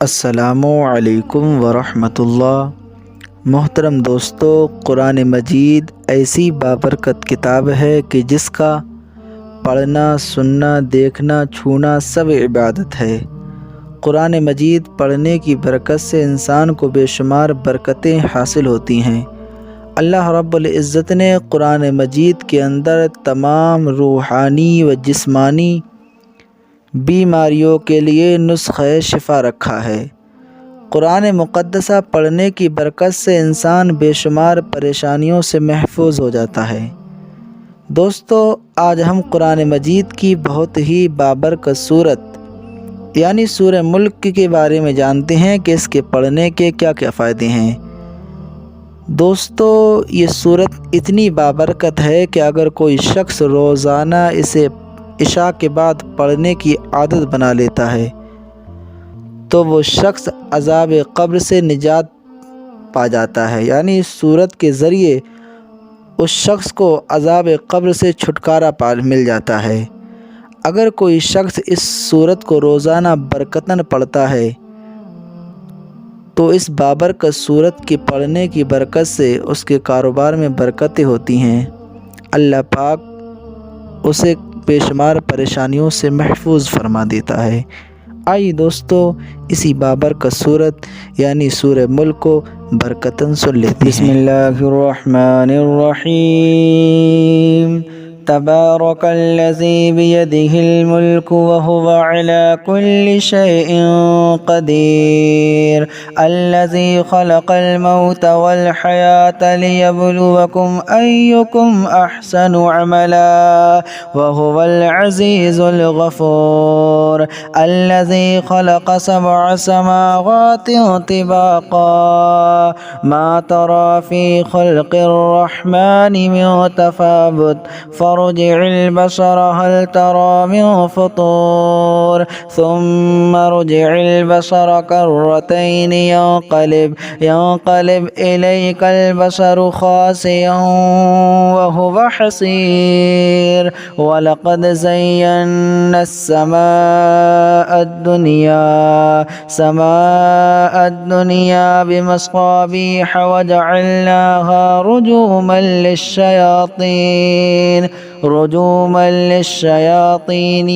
अस्सलामु अलैकुम वरहमतुल्लाह। मोहतरम दोस्तों, कुरान मजीद ऐसी बाबरकत किताब है कि जिसका पढ़ना, सुनना, देखना, छूना सब इबादत है। कुरान मजीद पढ़ने की बरकत से इंसान को बेशुमार बरकतें हासिल होती हैं। अल्लाह रब्बुल इज़्ज़त ने कुरान मजीद के अंदर तमाम रूहानी व जिस्मानी बीमारियों के लिए नुस्ख़े शिफ़ा रखा है। कुरान मुक़द्दसा पढ़ने की बरकत से इंसान बेशुमार परेशानियों से महफूज हो जाता है। दोस्तों, आज हम कुरान मजीद की बहुत ही बाबरकत सूरत यानी सूरह मुल्क के बारे में जानते हैं कि इसके पढ़ने के क्या क्या फ़ायदे हैं। दोस्तों, ये सूरत इतनी बाबरकत है कि अगर कोई शख्स रोज़ाना इसे इशा के बाद पढ़ने की आदत बना लेता है तो वो शख्स अज़ाब क़ब्र से निजात पा जाता है। यानी इस सूरत के ज़रिए उस शख्स को अज़ाब क़ब्र से छुटकारा मिल जाता है। अगर कोई शख्स इस सूरत को रोज़ाना बरकतन पढ़ता है तो इस बाबरकत सूरत के पढ़ने की बरकत से उसके कारोबार में बरकतें होती हैं। अल्लाह पाक उसे बेशुमार परेशानियों से महफूज फरमा देता है। आइए दोस्तों, इसी बाबरकत सूरत यानी सूरह मुल्क को बरकतन सुन लेते हैं। बिस्मिल्लाहिर्रहमानिर्रहीम। तबारकल्लज़ी बियदिहिल मुल्कु व हुवा अला कुल्लि शैइन क़दीर अल्लज़ी ख़लक़ल मौत वल हयात लियब्लुवकुम अय्युकुम अहसनु अमला व हुवल अज़ीज़ुल गफ़ूर अल्लज़ी ख़लक़ सबअ समावातिन तिबाक़ा मा तरा फ़ी ख़ल्क़िर रहमानि मिन तफ़ावुत फरजि'ल बसर हल तरा मिन फ़ुतूर सुम्मा रजि'ल बसर कर्रतैन यंक़लिब इलैकल बसरु ख़ासिअन व हुवा हसीर वलक़द ज़य्यन्ना समाअद-दुनिया बिमस्क़ाबीह व जअलनाहा रुजूमन लिश्शयातीन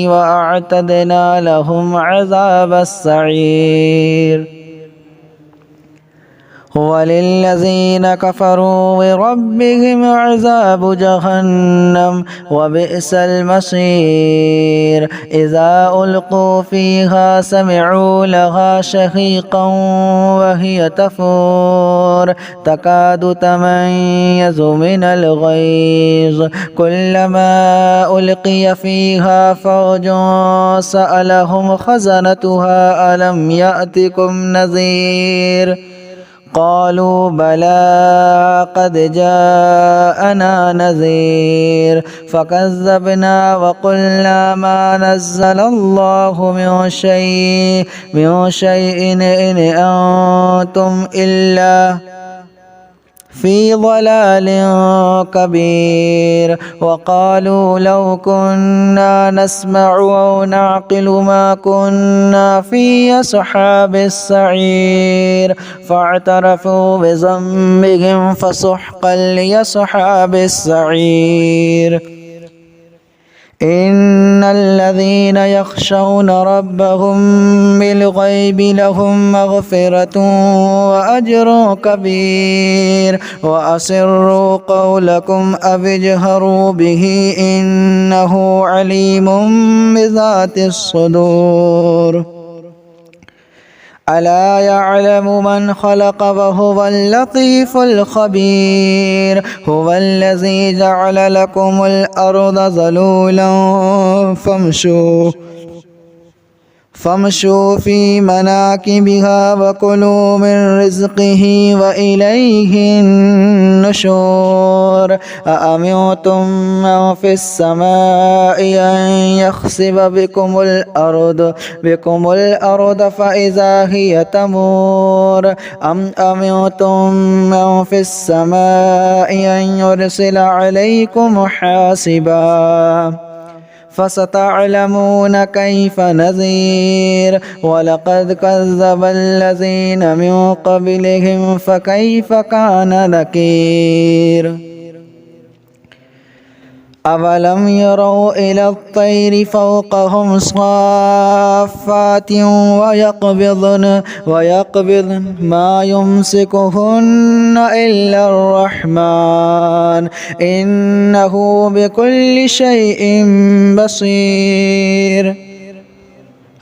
व अअतदना लहुम अज़ाबस्सईर वलिल्लज़ीन कफ़रू बिरब्बिहिम अज़ाबु जहन्नम व बिअसल मसीर इज़ा उल्क़ू फ़ीहा समिअू लहा शहीक़न व हिय तफ़ूर तकादु तमय्यज़ु मिनल ग़ैज़ कुल्लमा उल्क़िय फ़ीहा फ़ौजुन सअलहुम ख़ज़नतुहा अलम यअतिकुम नज़ीर क़ालू बला क़द जाअना नज़ीर फ़कज़्ज़बना व क़ुल्ना मा नज़्ज़लल्लाहु मिन शैइन इन अंतुम इल्ला फ़ी ज़लालिन कबीर वक़ालू लौ कुन्ना नस्मअु औ नअक़िलु मा कुन्ना फ़ी अस्हाबिस सईर फ़अतरफ़ू बिज़ंबिहिम फ़सुहक़न लिअस्हाबिस सईर इन्नल्लज़ीन यख़शौन रब्बहुम बिलग़ैबि लहुम मग़फ़िरतुन व अज्रुन कबीर व असिर्रू क़ौलकुम अव इजहरू बिही इन्नहु अलीमुम बिज़ातिस सुदूर अला यअलमु मन ख़लक़ व हुवल लतीफ़ुल ख़बीर हुवल्लज़ी जअल लकुमुल अर्ज़ ज़लूलन फ़मशू फ़ी मनाकिबिहा व कुलू मिन रिज़्क़िही व इलैहिन नुशूर अअमिनतुम मन फ़िस समाइ अन यख़सिफ़ बिकुमुल अर्द फ़इज़ा हिय तमूर अम अमिनतुम मन फ़िस समाइ अन युरसिल अलैकुम हासिबा فستعلمون كيف نذير ولقد كذب الذين من قبلهم فكيف كان نكير أولم يروا إلى الطير فوقهم صافات ويقبضن ما يمسكهن إلا الرحمن إنه بكل شيء بصير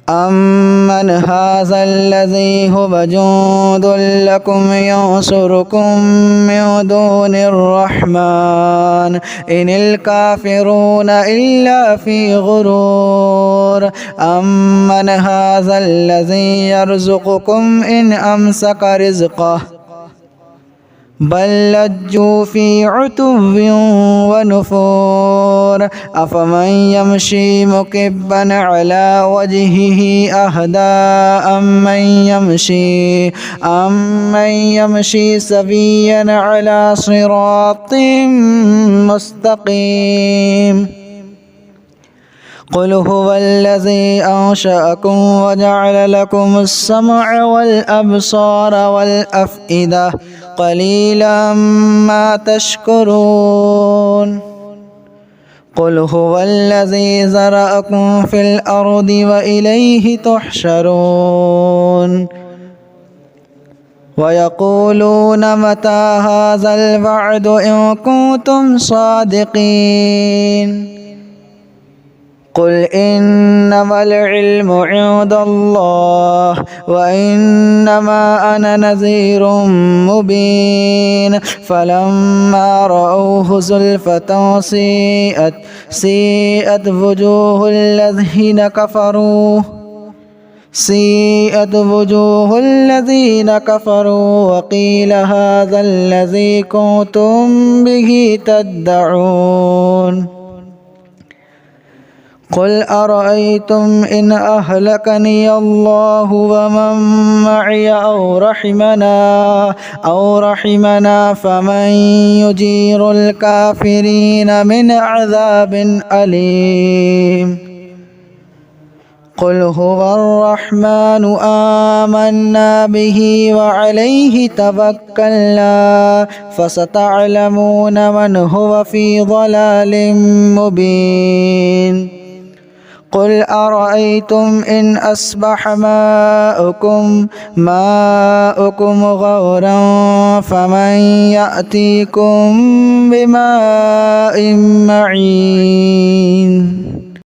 أمن هذا الذي هو جند لكم ينصركم من دون الرحمن إن الكافرون إلا في غرور أمن هذا الذي يرزقكم إن أمسك رزقه بل لجوا في عتو ونفور أفمن يمشي مكبا على وجهه أهدى أمن يمشي سويا على صراط مستقيم قل هو الذي أنشأكم وجعل لكم السمع والأبصار والأفئدة قليلا ما تشكرون قل هو الذي زرعكم في الأرض وإليه تحشرون ويقولون متى هذا الوعد إن كنتم صادقين قل إنما العلم عند الله وإنما أنا نذير مبين فلما رأوه زلفة سيئت وجوه الذين كفروا وقيل هذا الذي كنتم به تدعون قل أرأيتم إن أهلكني الله ومن معي أو رحمنا فمن يجير الكافرين من عذاب أليم قل هو الرحمن آمنا به وعليه توكلنا فستعلمون من هو في ضلال مبين قل أرأيتم إن أصبح ماؤكم غورا فمن يأتيكم بماء معين